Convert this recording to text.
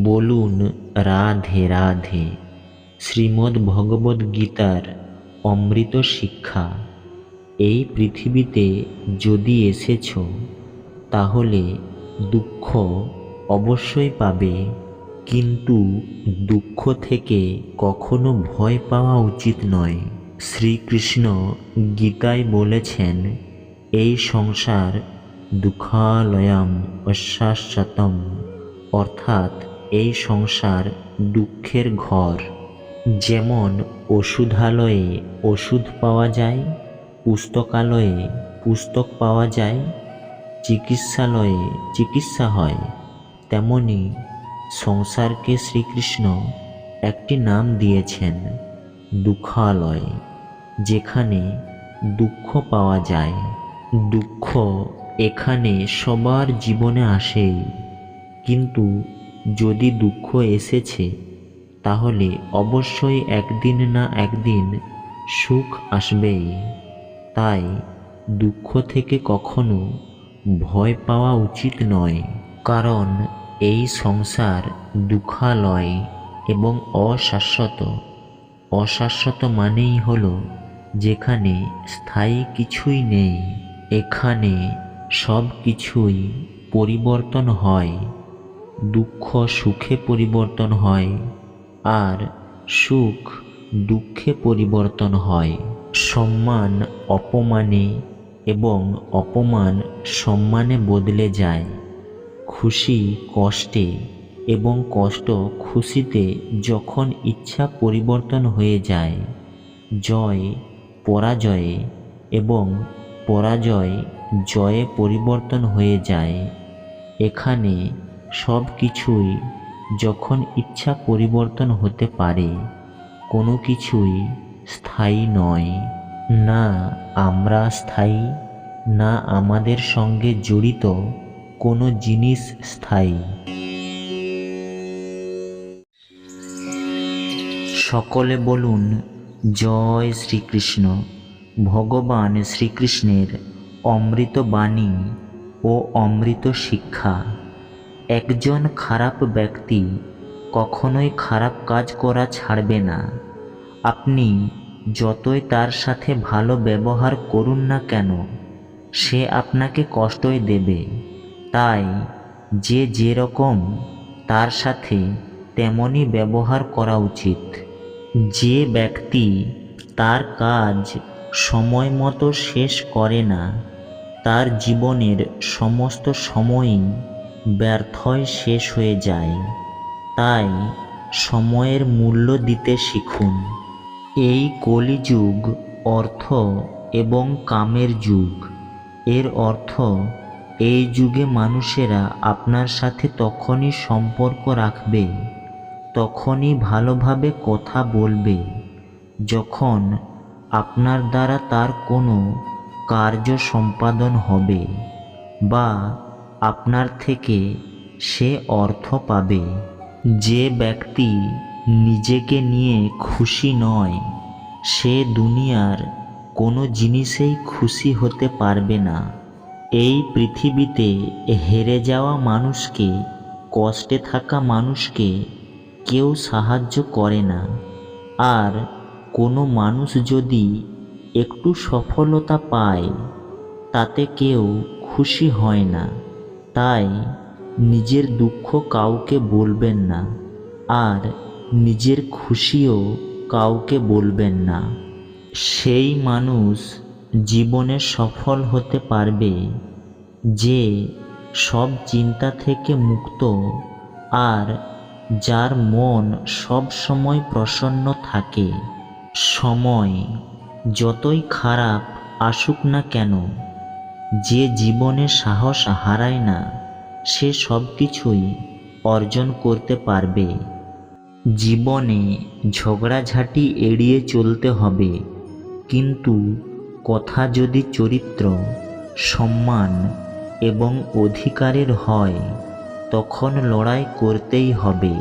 বলুন রাধে রাধে। শ্রীমদ্ ভগবদ্ গীতার অমৃত শিক্ষা। এই পৃথিবীতে যদি এসেছ তাহলে দুঃখ অবশ্যই পাবে, কিন্তু দুঃখ থেকে কখনো ভয় পাওয়া উচিত নয়। শ্রীকৃষ্ণ গীতায় বলেছেন, এই সংসার দুঃখালয়ম অশাশ্বতম, অর্থাৎ এই সংসার দুঃখের ঘর। যেমন ওষুধালয়ে ওষুধ পাওয়া যায়, পুস্তকালয়ে পুস্তক পাওয়া যায়, চিকিৎসালয়ে চিকিৎসা হয়, তেমনি সংসারকে শ্রীকৃষ্ণ একটি নাম দিয়েছেন দুঃখালয়, যেখানে দুঃখ পাওয়া যায়। দুঃখ এখানে সবার জীবনে আসেই, কিন্তু যদি দুঃখ এসেছে তাহলে অবশ্যই একদিন না একদিন সুখ আসবেই। তাই দুঃখ থেকে কখনো ভয় পাওয়া উচিত নয়, কারণ এই সংসার দুঃখালয় এবং অশাশ্বত। অশাশ্বত মানেই হলো যেখানে স্থায়ী কিছুই নেই। এখানে সব কিছুই পরিবর্তন হয়। দুঃখ সুখে পরিবর্তন হয়, আর সুখ দুঃখে পরিবর্তন হয়। সম্মান অপমানে এবং অপমান সম্মানে বদলে যায়। খুশি কষ্টে এবং কষ্ট খুশিতে যখন ইচ্ছা পরিবর্তন হয়ে যায়। জয় পরাজয়ে এবং পরাজয় জয়ে পরিবর্তন হয়ে যায়। এখানে সব কিছুই যখন ইচ্ছা পরিবর্তন হতে পারে, কোনো কিছুই স্থায়ী নয়। না আমরা স্থায়ী, না আমাদের সঙ্গে জড়িত কোনো জিনিস স্থায়ী। সকলে বলুন জয় শ্রীকৃষ্ণ। ভগবান শ্রীকৃষ্ণের অমৃত বাণী ও অমৃত শিক্ষা। একজন খারাপ ব্যক্তি কখনোই খারাপ কাজ করা ছাড়বে না। আপনি যতই তার সাথে ভালো ব্যবহার করুন না কেন, সে আপনাকে কষ্টই দেবে। তাই যে যেরকম তার সাথে তেমনই ব্যবহার করা উচিত। যে ব্যক্তি তার কাজ সময় মতো শেষ করে না, তার জীবনের সমস্ত সময়ই ব্যর্থই শেষ হয়ে যায়। তাই সময়ের মূল্য দিতে শিখুন। এই কলিযুগ অর্থ এবং কামের যুগ। এর অর্থ, এই যুগে মানুষেরা আপনার সাথে তখনই সম্পর্ক রাখবে, তখনই ভালোভাবে কথা বলবে, যখন আপনার দ্বারা তার কোনো কার্য সম্পাদন হবে বা আপনার থেকে সে অর্থ পাবে। যে ব্যক্তি নিজেকে নিয়ে খুশি নয়, সে দুনিয়ার কোনো জিনিসেই খুশি হতে পারবে না। এই পৃথিবীতে হেরে যাওয়া মানুষকে, কষ্টে থাকা মানুষকে কেউ সাহায্য করে না। আর কোনো মানুষ যদি একটু সফলতা পায়, তাতে কেউ খুশি হয় না। তাই নিজের দুঃখ কাউকে বলবেন না, আর নিজের খুশিও কাউকে বলবেন না। সেই মানুষ জীবনে সফল হতে পারবে যে সব চিন্তা থেকে মুক্ত, আর যার মন সব সময় প্রসন্ন থাকে। সময় যতই খারাপ আসুক না কেন, যে জীবনে সাহস হারায় না, সে সব কিছুই অর্জন করতে পারবে। জীবনে ঝগড়াঝাটি এড়িয়ে চলতে হবে, কিন্তু কথা যদি চরিত্র, সম্মান এবং অধিকারের হয়, তখন লড়াই করতেই হবে।